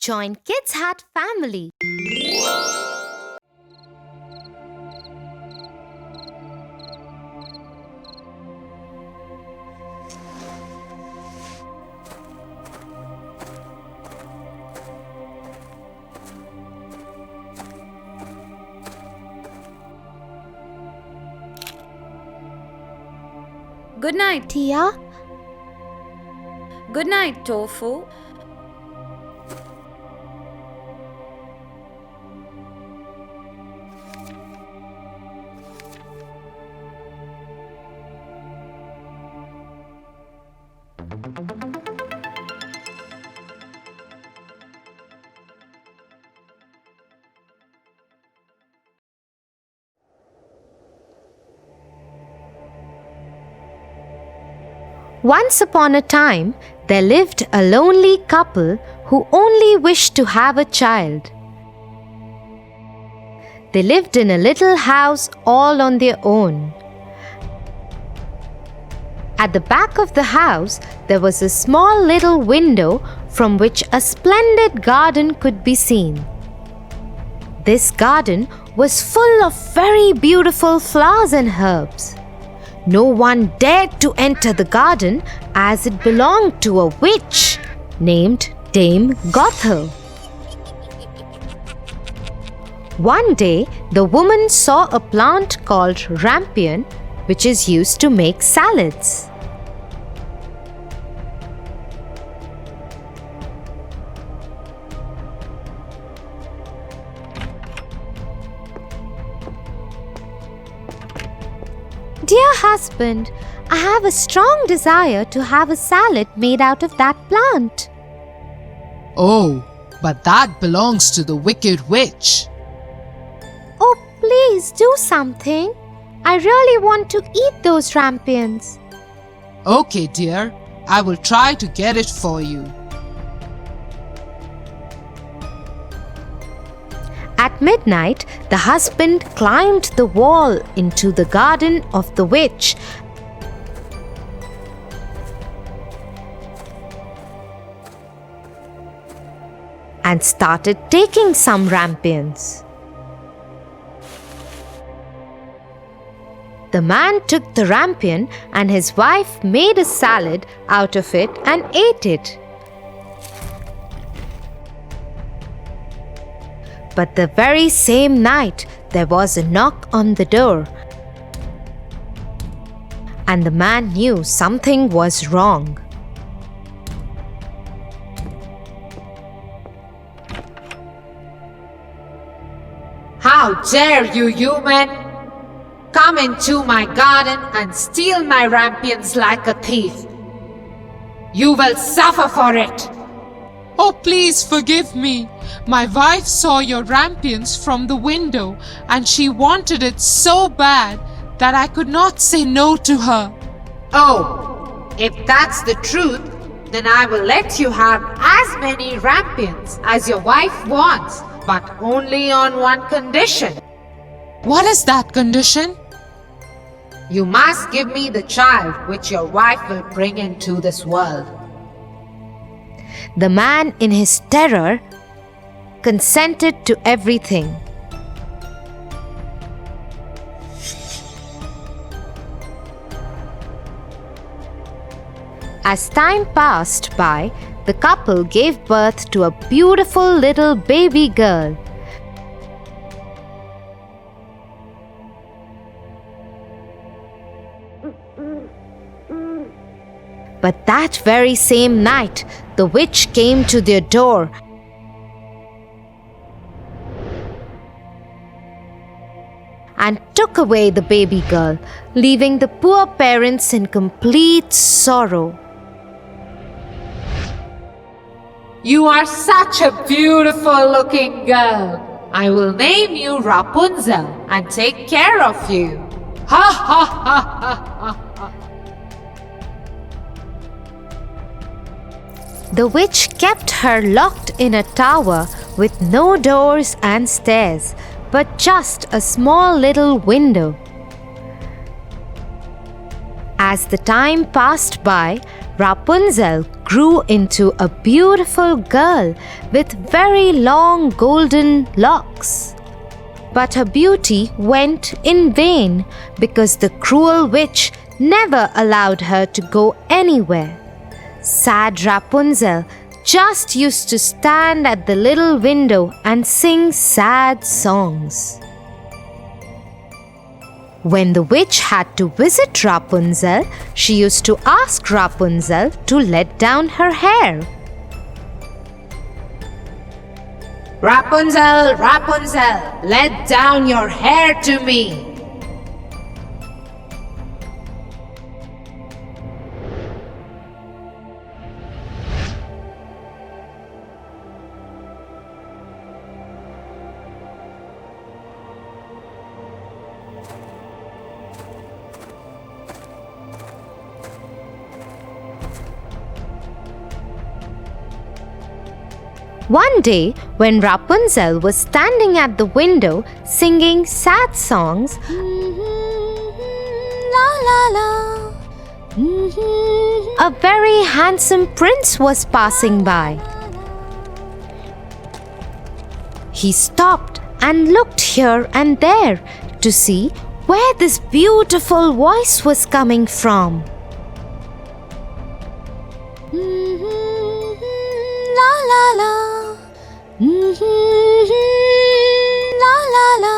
Join Kids Hut family. Good night, Tia? Good night, Tofu. Once upon a time, there lived a lonely couple who only wished to have a child. They lived in a little house all on their own. At the back of the house, there was a small little window from which a splendid garden could be seen. This garden was full of very beautiful flowers and herbs. No one dared to enter the garden as it belonged to a witch named Dame Gothel. One day, the woman saw a plant called rampion, which is used to make salads. Dear husband, I have a strong desire to have a salad made out of that plant. Oh, but that belongs to the wicked witch. Oh, please do something. I really want to eat those rampions. Okay, dear, I will try to get it for you. At midnight, the husband climbed the wall into the garden of the witch and started taking some rampions. The man took the rampion and his wife made a salad out of it and ate it. But the very same night, there was a knock on the door, and the man knew something was wrong. How dare you, human! Come into my garden and steal my rampions like a thief. You will suffer for it. Oh, please forgive me. My wife saw your rampions from the window and she wanted it so bad that I could not say no to her. Oh, if that's the truth, then I will let you have as many rampions as your wife wants, but only on one condition. What is that condition? You must give me the child which your wife will bring into this world. The man, in his terror, consented to everything. As time passed by, the couple gave birth to a beautiful little baby girl. But that very same night, the witch came to their door and took away the baby girl, leaving the poor parents in complete sorrow. You are such a beautiful looking girl. I will name you Rapunzel and take care of you. Ha ha ha ha ha. The witch kept her locked in a tower with no doors and stairs, but just a small little window. As the time passed by, Rapunzel grew into a beautiful girl with very long golden locks. But her beauty went in vain because the cruel witch never allowed her to go anywhere. Sad Rapunzel just used to stand at the little window and sing sad songs. When the witch had to visit Rapunzel, she used to ask Rapunzel to let down her hair. Rapunzel, Rapunzel, let down your hair to me. One day, when Rapunzel was standing at the window singing sad songs, la la la, a very handsome prince was passing by. He stopped and looked here and there to see where this beautiful voice was coming from. La la la, la la la,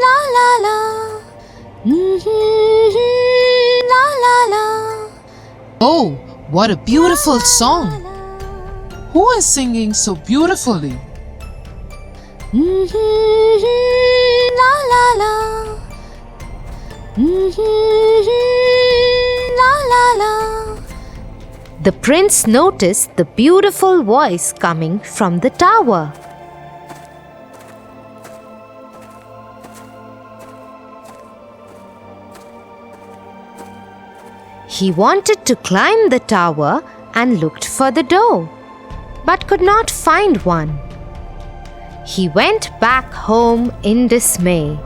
la la la, la la la. Oh, what a beautiful song! Who is singing so beautifully? La la la, la la la. The prince noticed the beautiful voice coming from the tower. He wanted to climb the tower and looked for the door, but could not find one. He went back home in dismay.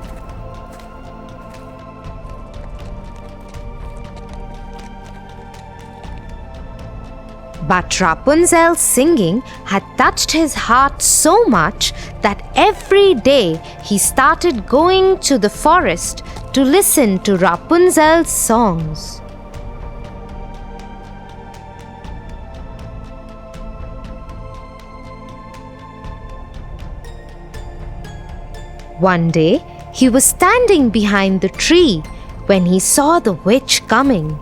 But Rapunzel's singing had touched his heart so much that every day he started going to the forest to listen to Rapunzel's songs. One day, he was standing behind the tree when he saw the witch coming.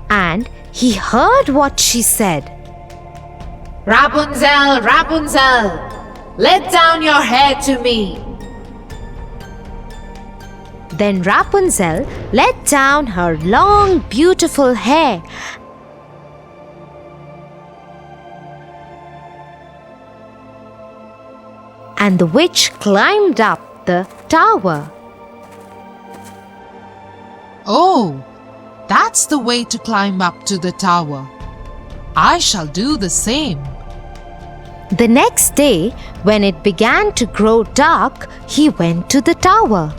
And he heard what she said. Rapunzel, Rapunzel, let down your hair to me. Then Rapunzel let down her long, beautiful hair, and the witch climbed up the tower. Oh, that's the way to climb up to the tower. I shall do the same. The next day, when it began to grow dark, he went to the tower.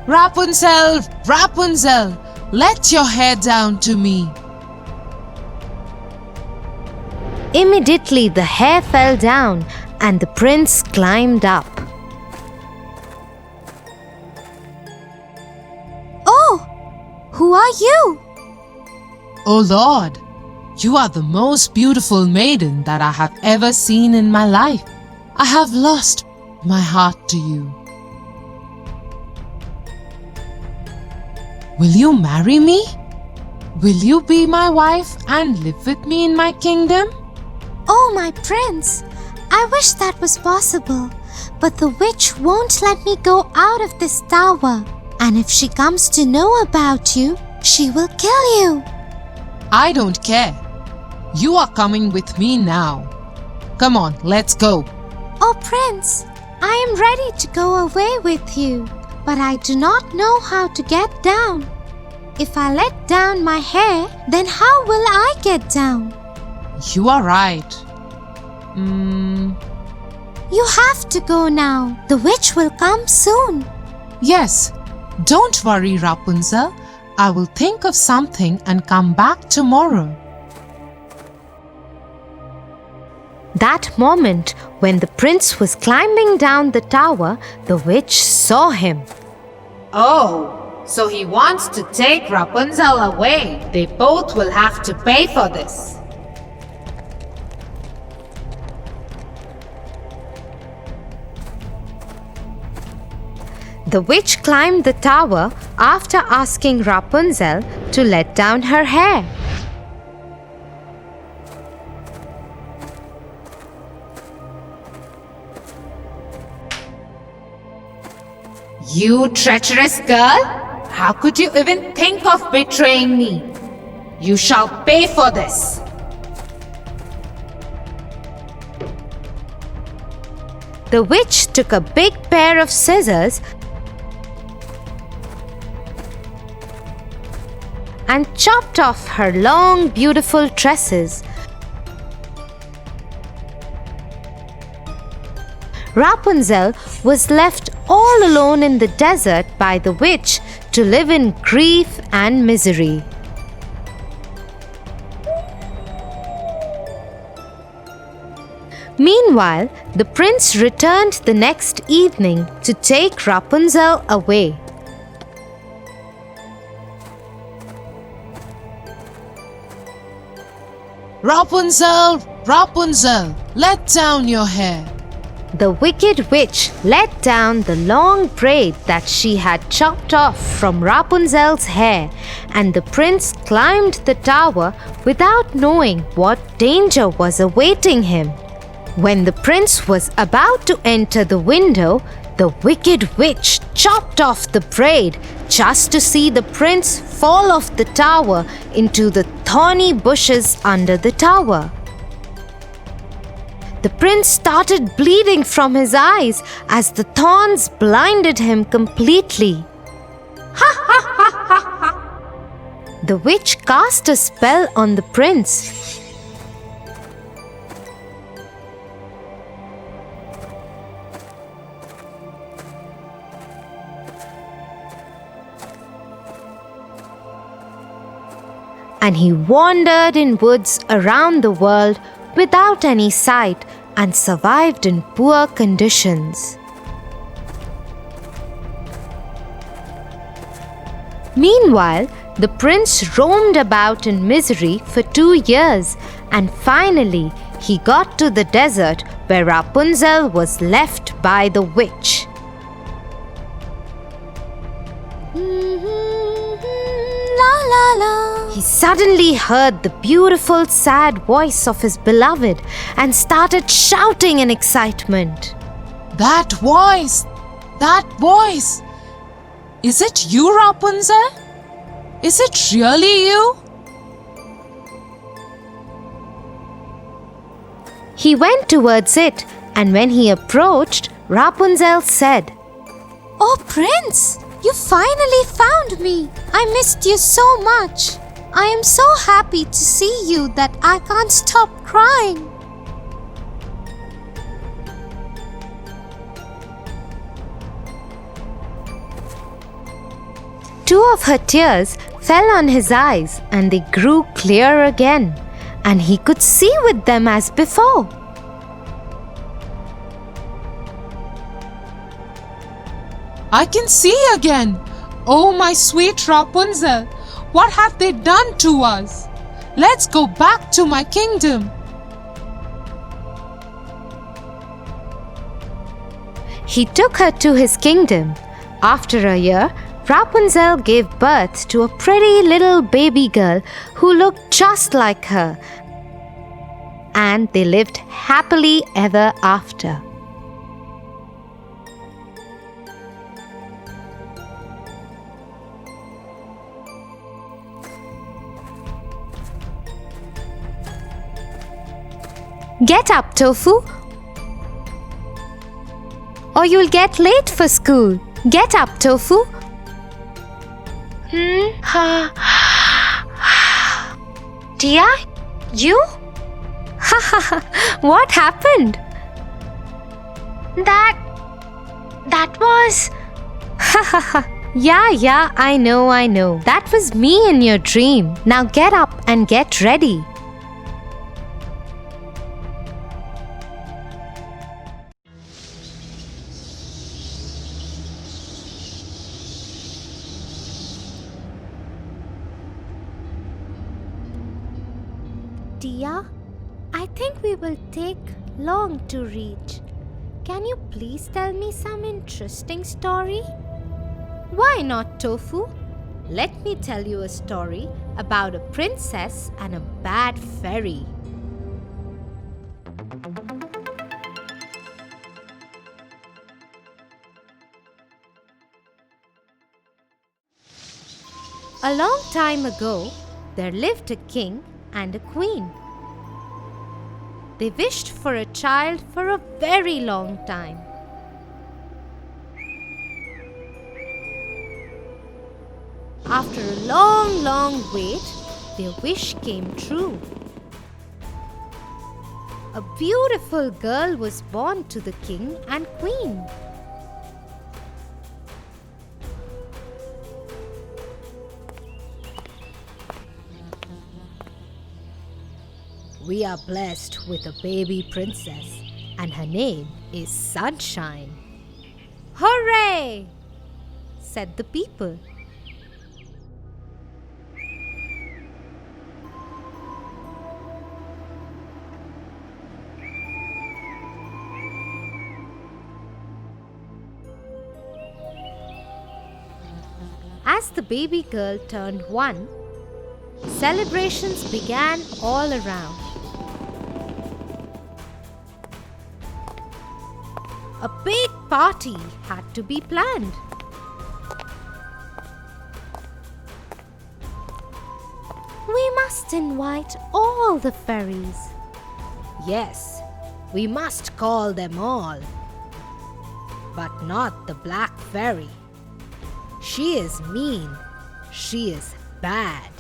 Rapunzel, Rapunzel, let your hair down to me. Immediately the hair fell down and the prince climbed up. Oh, who are you? Oh Lord, you are the most beautiful maiden that I have ever seen in my life. I have lost my heart to you. Will you marry me? Will you be my wife and live with me in my kingdom? Oh, my prince, I wish that was possible, but the witch won't let me go out of this tower. And if she comes to know about you, she will kill you. I don't care. You are coming with me now. Come on, let's go. Oh, prince, I am ready to go away with you. but I do not know how to get down. If I let down my hair, then how will I get down? You are right. You have to go now. The witch will come soon. Yes, don't worry, Rapunzel. I will think of something and come back tomorrow. That moment, when the prince was climbing down the tower, the witch saw him. Oh, so he wants to take Rapunzel away. They both will have to pay for this. The witch climbed the tower after asking Rapunzel to let down her hair. You treacherous girl! How could you even think of betraying me? You shall pay for this. The witch took a big pair of scissors and chopped off her long, beautiful tresses. Rapunzel was left all alone in the desert by the witch to live in grief and misery. Meanwhile, the prince returned the next evening to take Rapunzel away. Rapunzel, Rapunzel, let down your hair. The wicked witch let down the long braid that she had chopped off from Rapunzel's hair, and the prince climbed the tower without knowing what danger was awaiting him. When the prince was about to enter the window, the wicked witch chopped off the braid just to see the prince fall off the tower into the thorny bushes under the tower. The prince started bleeding from his eyes as the thorns blinded him completely. The witch cast a spell on the prince. And he wandered in woods around the world without any sight and survived in poor conditions. Meanwhile, the prince roamed about in misery for 2 years, and finally he got to the desert where Rapunzel was left by the witch. He suddenly heard the beautiful, sad voice of his beloved and started shouting in excitement. That voice! That voice! Is it you, Rapunzel? Is it really you? He went towards it, and when he approached, Rapunzel said, "Oh, Prince! You finally found me! I missed you so much! I am so happy to see you that I can't stop crying!" Two of her tears fell on his eyes and they grew clear again, and he could see with them as before. I can see again. Oh, my sweet Rapunzel, what have they done to us? Let's go back to my kingdom. He took her to his kingdom. After a year, Rapunzel gave birth to a pretty little baby girl who looked just like her, and they lived happily ever after. Get up, Tofu, or you'll get late for school. Get up, Tofu. Tia? You? What happened? That was... Yeah, I know. That was me in your dream. Now get up and get ready. Tia, I think we will take long to reach. Can you please tell me some interesting story? Why not, Tofu? Let me tell you a story about a princess and a bad fairy. A long time ago, there lived a king and a queen. They wished for a child for a very long time. After a long wait, their wish came true. A beautiful girl was born to the king and queen. We are blessed with a baby princess, and her name is Sunshine. Hooray! Said the people. As the baby girl turned 1, celebrations began all around. A big party had to be planned. We must invite all the fairies. Yes, we must call them all. But not the black fairy. She is mean. She is bad.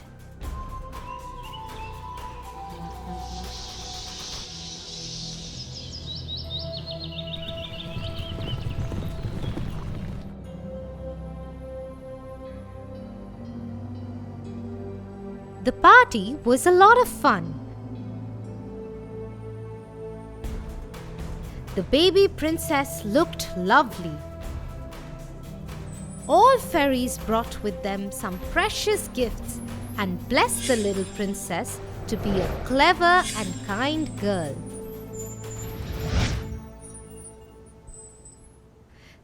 The party was a lot of fun. The baby princess looked lovely. All fairies brought with them some precious gifts and blessed the little princess to be a clever and kind girl.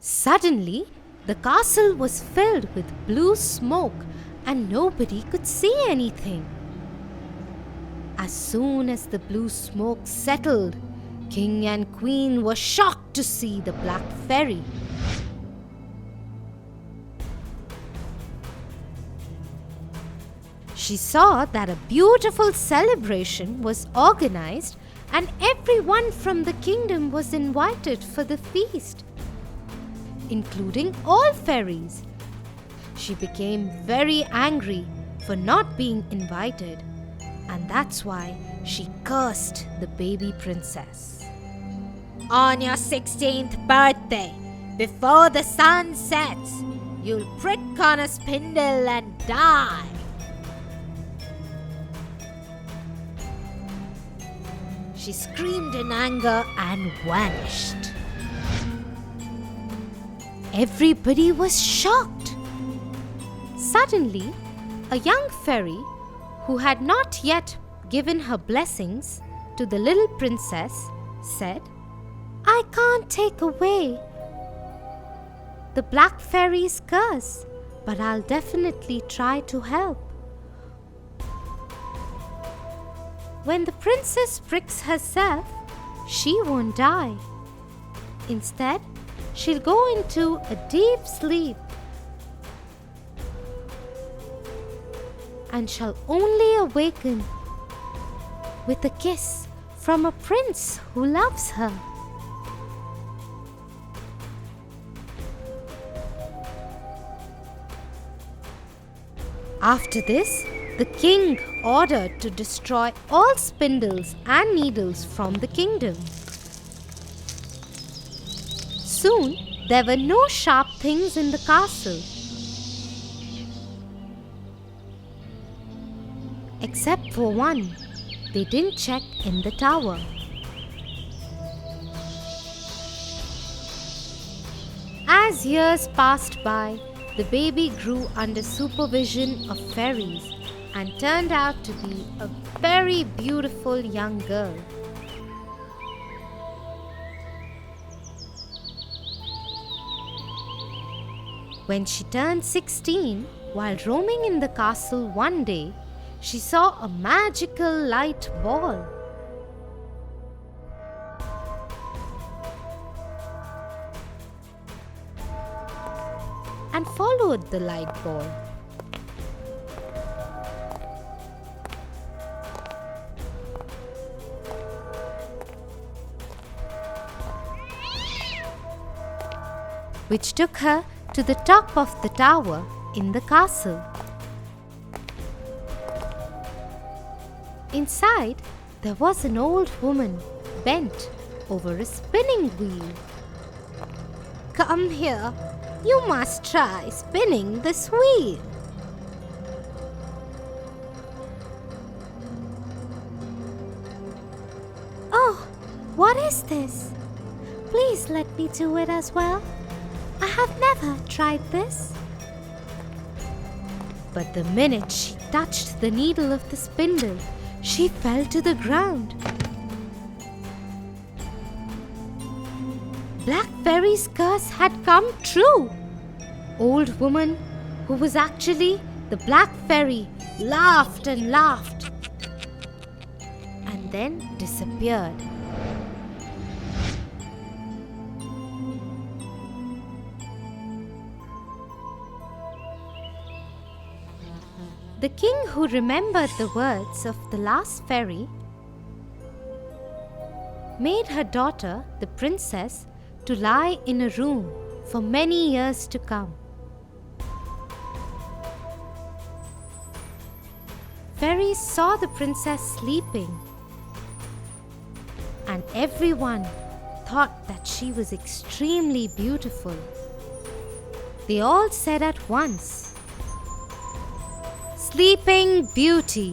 Suddenly, the castle was filled with blue smoke and nobody could see anything. As soon as the blue smoke settled, King and Queen were shocked to see the black fairy. She saw that a beautiful celebration was organized and everyone from the kingdom was invited for the feast, including all fairies. She became very angry for not being invited, and that's why she cursed the baby princess. On your 16th birthday, before the sun sets, you'll prick on a spindle and die. She screamed in anger and vanished. Everybody was shocked. Suddenly, a young fairy who had not yet given her blessings to the little princess said, "I can't take away the black fairy's curse, but I'll definitely try to help. When the princess pricks herself, she won't die. Instead, she'll go into a deep sleep and shall only awaken with a kiss from a prince who loves her." After this, the king ordered to destroy all spindles and needles from the kingdom. Soon, there were no sharp things in the castle, except for one. They didn't check in the tower. As years passed by, the baby grew under supervision of fairies and turned out to be a very beautiful young girl. When she turned 16, while roaming in the castle one day, she saw a magical light ball. And followed the light ball. Which took her to the top of the tower in the castle. Inside, there was an old woman bent over a spinning wheel. "Come here. You must try spinning this wheel." "Oh, what is this? Please let me do it as well. I have never tried this." But the minute she touched the needle of the spindle, she fell to the ground. Black Fairy's curse had come true. Old woman, who was actually the Black Fairy, laughed and laughed and then disappeared. The king, who remembered the words of the last fairy, made her daughter, the princess, to lie in a room for many years to come. Fairies saw the princess sleeping, and everyone thought that she was extremely beautiful. They all said at once, "Sleeping Beauty."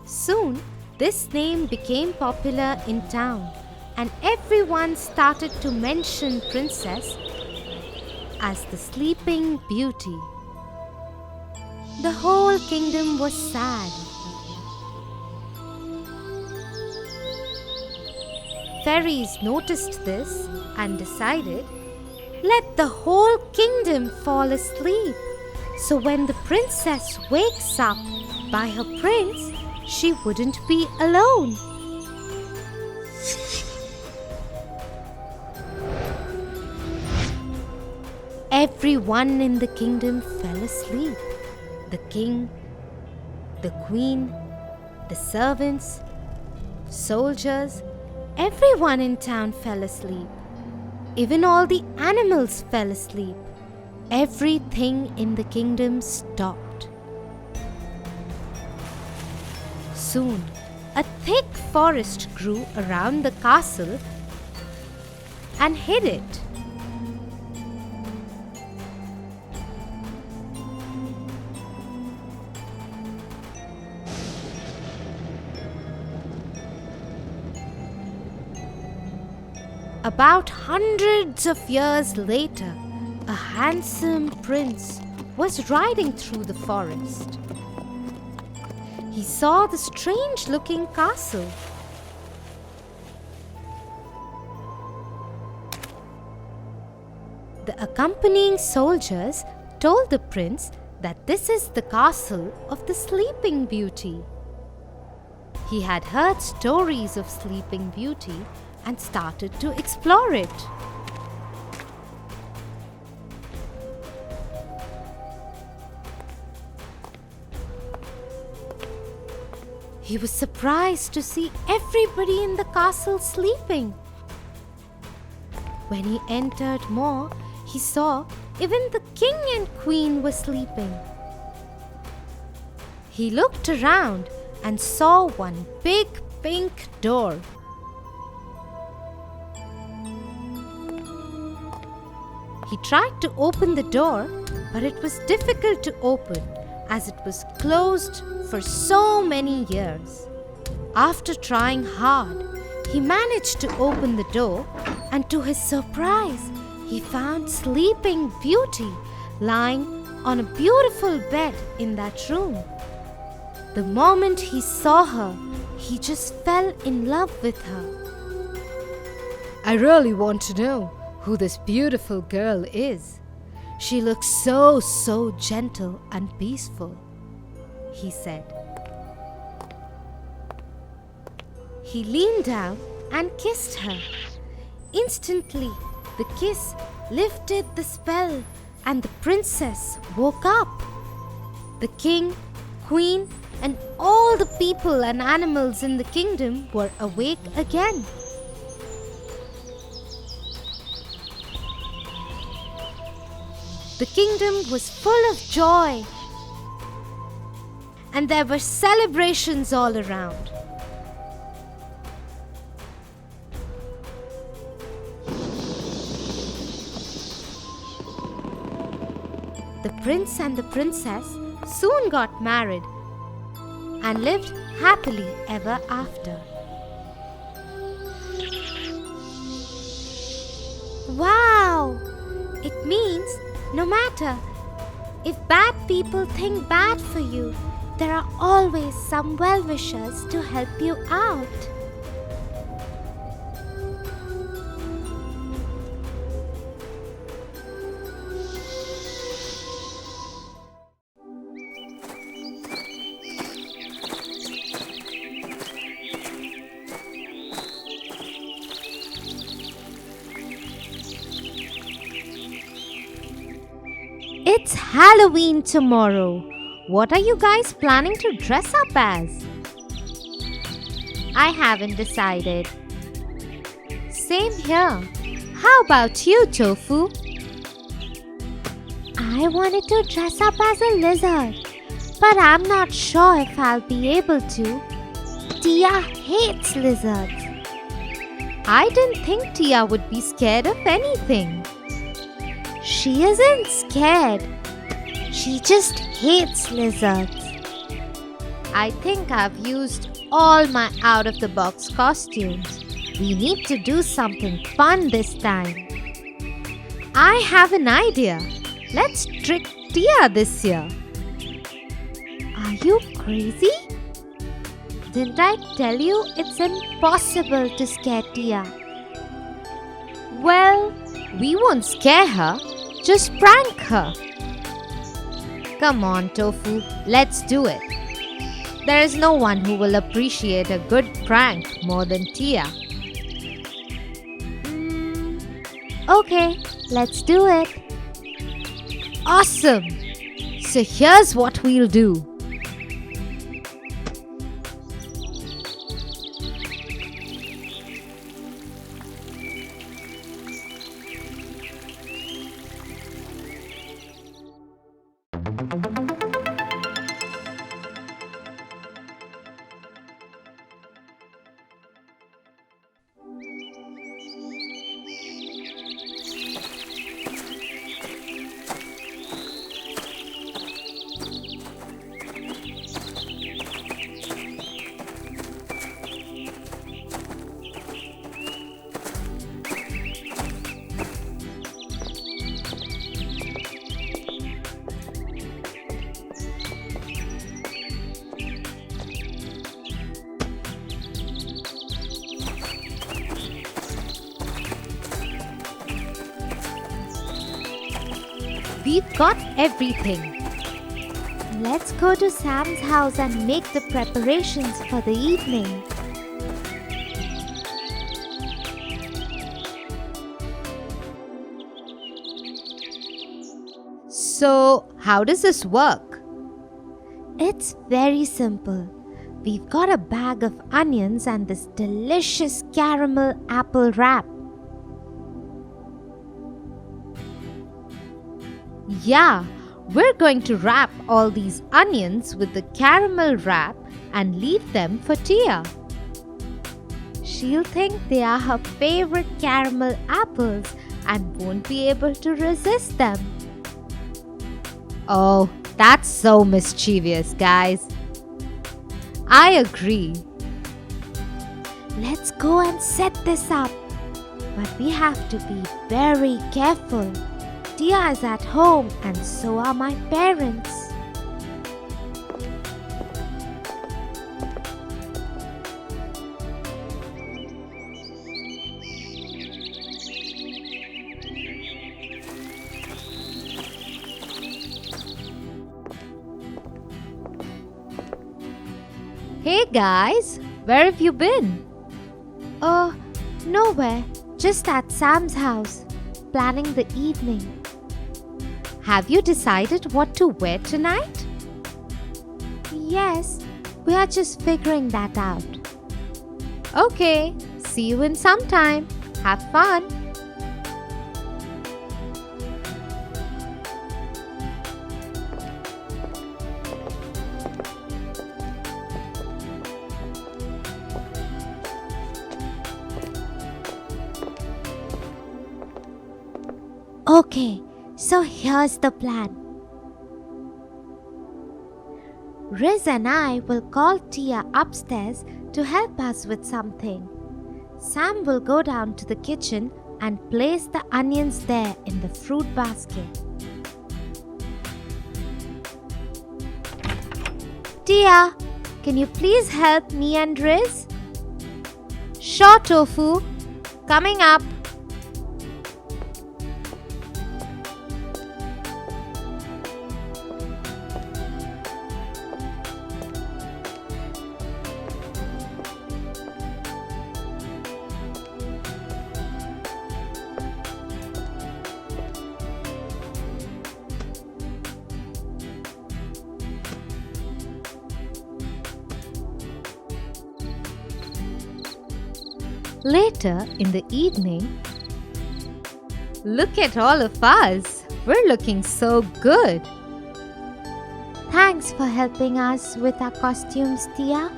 Soon, this name became popular in town, and everyone started to mention Princess as the Sleeping Beauty. The whole kingdom was sad. Fairies noticed this and decided, let the whole kingdom fall asleep, so when the princess wakes up by her prince, she wouldn't be alone. Everyone in the kingdom fell asleep. The king, the queen, the servants, soldiers, everyone in town fell asleep. Even all the animals fell asleep. Everything in the kingdom stopped. Soon, a thick forest grew around the castle and hid it. About hundreds of years later, a handsome prince was riding through the forest. He saw the strange-looking castle. The accompanying soldiers told the prince that this is the castle of the Sleeping Beauty. He had heard stories of Sleeping Beauty and started to explore it. He was surprised to see everybody in the castle sleeping. When he entered more, he saw Even the king and queen were sleeping. He looked around and saw one big pink door. He tried to open the door, but it was difficult to open as it was closed for so many years. After trying hard, he managed to open the door, and to his surprise, he found Sleeping Beauty lying on a beautiful bed in that room. The moment he saw her, he just fell in love with her. I really want to know who this beautiful girl is. She looks so gentle and peaceful, he said. He leaned down and kissed her. Instantly, the kiss lifted the spell and the princess woke up. The king, queen, and all the people and animals in the kingdom were awake again. The kingdom was full of joy, and there were celebrations all around. The prince and the princess soon got married and lived happily ever after. Wow! It means no matter if bad people think bad for you, there are always some well-wishers to help you out. It's Halloween tomorrow. What are you guys planning to dress up as? I haven't decided. Same here. How about you, Tofu? I wanted to dress up as a lizard, but I'm not sure if I'll be able to. Tia hates lizards. I didn't think Tia would be scared of anything. She isn't scared. She just hates lizards. I think I've used all my out-of-the-box costumes. We need to do something fun this time. I have an idea. Let's trick Tia this year. Are you crazy? Didn't I tell you it's impossible to scare Tia? Well, we won't scare her. Just prank her. Come on, Tofu, let's do it. There is no one who will appreciate a good prank more than Tia. Okay, let's do it. Awesome! So here's what we'll do. We've got everything. Let's go to Sam's house and make the preparations for the evening. So, how does this work? It's very simple. We've got a bag of onions and this delicious caramel apple wrap. Yeah, we're going to wrap all these onions with the caramel wrap and leave them for Tia. She'll think they are her favorite caramel apples and won't be able to resist them. Oh, that's so mischievous, guys. I agree. Let's go and set this up. But we have to be very careful. Tia is at home and so are my parents. Hey guys, where have you been? Nowhere. Just at Sam's house, planning the evening. Have you decided what to wear tonight? Yes, we are just figuring that out. Okay, see you in some time. Have fun. Okay, so here's the plan. Riz and I will call Tia upstairs to help us with something. Sam will go down to the kitchen and place the onions there in the fruit basket. Tia, can you please help me and Riz? Sure, Tofu. Coming up. Later in the evening, look at all of us. We're looking so good. Thanks for helping us with our costumes, Tia.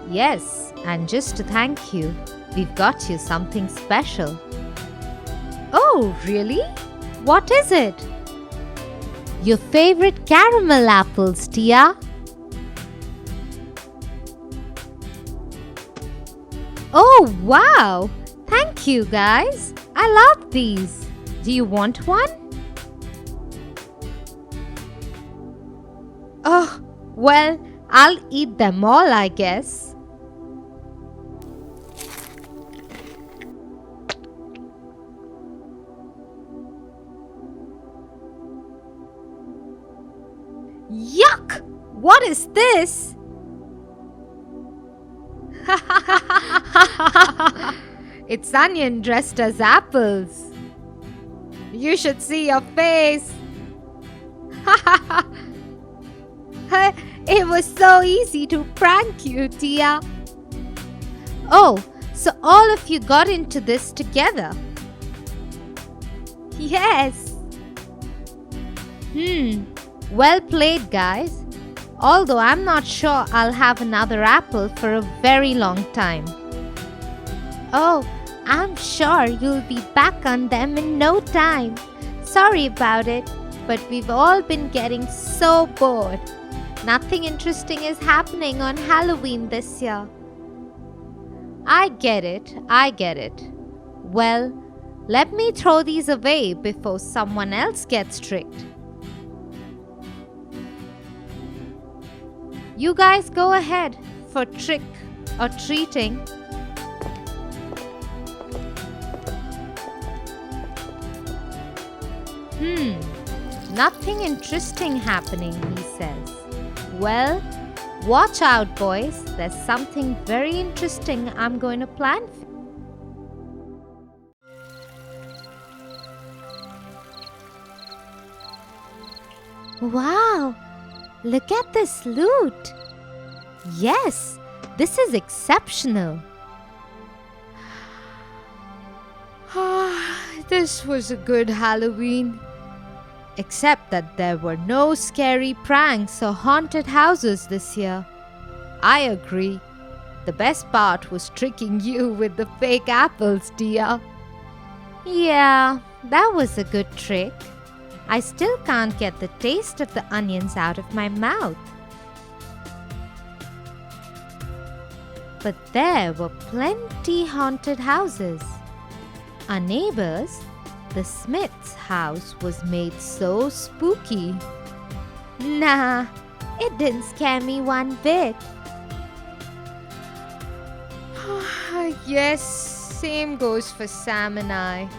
Yes, and just to thank you, we've got you something special. Oh, really? What is it? Your favorite caramel apples, Tia. Oh, wow! Thank you, guys. I love these. Do you want one? Oh, well, I'll eat them all, I guess. Yuck! What is this? It's onion dressed as apples. You should see your face. It was so easy to prank you, Tia. Oh, so all of you got into this together? Yes. Well played, guys. Although I'm not sure I'll have another apple for a very long time. Oh, I'm sure you'll be back on them in no time. Sorry about it, but we've all been getting so bored. Nothing interesting is happening on Halloween this year. I get it. Well, let me throw these away before someone else gets tricked. You guys go ahead for trick or treating. Nothing interesting happening, he says. Well, watch out, boys. There's something very interesting I'm going to plan for. Wow! Look at this loot. Yes, this is exceptional. This was a good Halloween. Except that there were no scary pranks or haunted houses this year. I agree. The best part was tricking you with the fake apples, Tia. Yeah, that was a good trick. I still can't get the taste of the onions out of my mouth. But there were plenty haunted houses. Our neighbors, the Smith's house, was made so spooky. Nah, it didn't scare me one bit. Yes, same goes for Sam and I.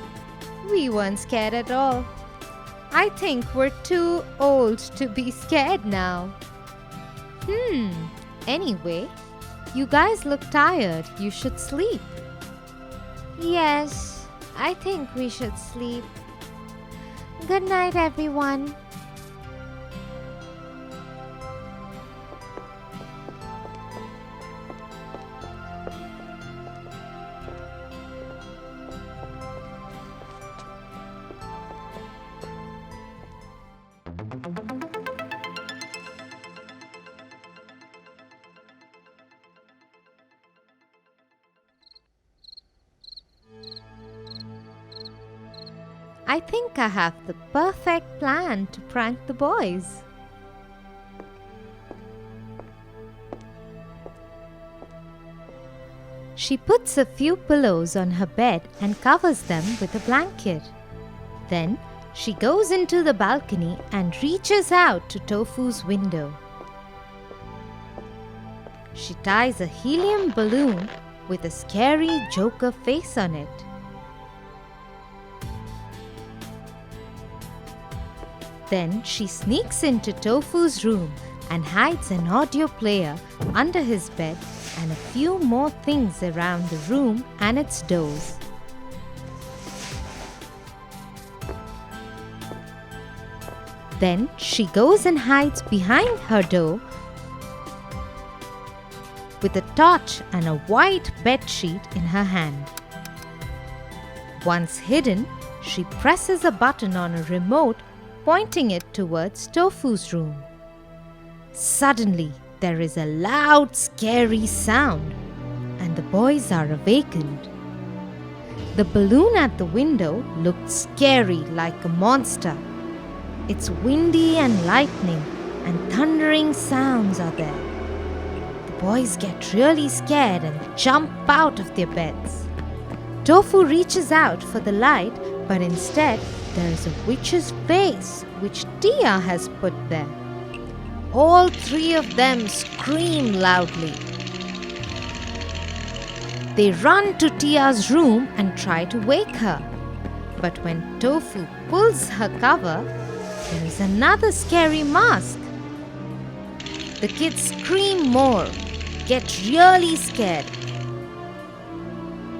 We weren't scared at all. I think we're too old to be scared now. Anyway, you guys look tired. You should sleep. Yes, I think we should sleep. Good night, everyone. I think I have the perfect plan to prank the boys. She puts a few pillows on her bed and covers them with a blanket. Then she goes into the balcony and reaches out to Tofu's window. She ties a helium balloon with a scary Joker face on it. Then she sneaks into Tofu's room and hides an audio player under his bed and a few more things around the room and its doors. Then she goes and hides behind her door with a torch and a white bed sheet in her hand. Once hidden, she presses a button on a remote, pointing it towards Tofu's room. Suddenly, there is a loud, scary sound, and the boys are awakened. The balloon at the window looked scary, like a monster. It's windy and lightning, and thundering sounds are there. The boys get really scared and jump out of their beds. Tofu reaches out for the light, but instead, there is a witch's face which Tia has put there. All three of them scream loudly. They run to Tia's room and try to wake her. But when Tofu pulls her cover, there is another scary mask. The kids scream more, get really scared,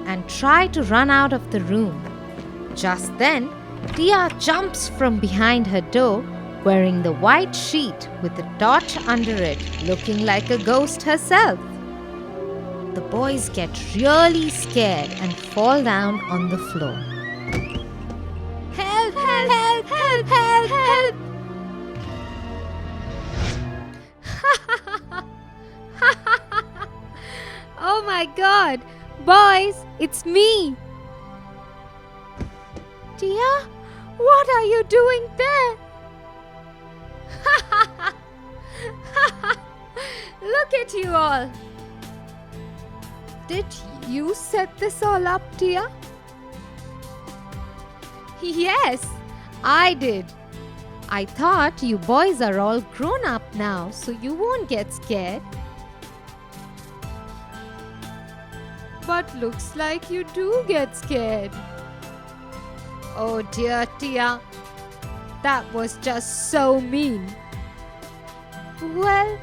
and try to run out of the room. Just then, Tia jumps from behind her door, wearing the white sheet with a torch under it, looking like a ghost herself. The boys get really scared and fall down on the floor. Help! Help! Help! Help! Help! Oh my God! Boys, it's me! Tia, what are you doing there? Look at you all. Did you set this all up, Tia? Yes, I did. I thought you boys are all grown up now, so you won't get scared. But looks like you do get scared. Oh dear, Tia. That was just so mean. Well,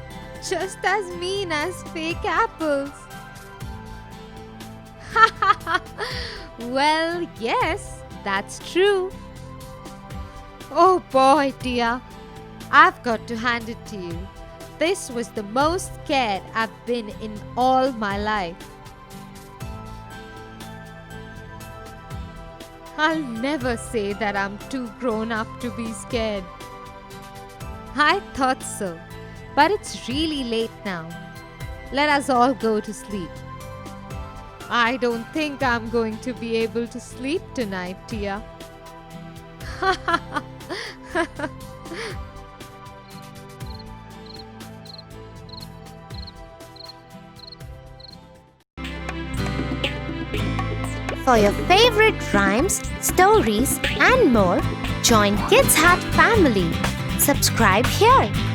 just as mean as fake apples. Well, yes, that's true. Oh boy, Tia. I've got to hand it to you. This was the most scared I've been in all my life. I'll never say that I'm too grown up to be scared. I thought so, but it's really late now. Let us all go to sleep. I don't think I'm going to be able to sleep tonight, Tia. For your favorite rhymes, stories, and more, join Kids Hut family. Subscribe here.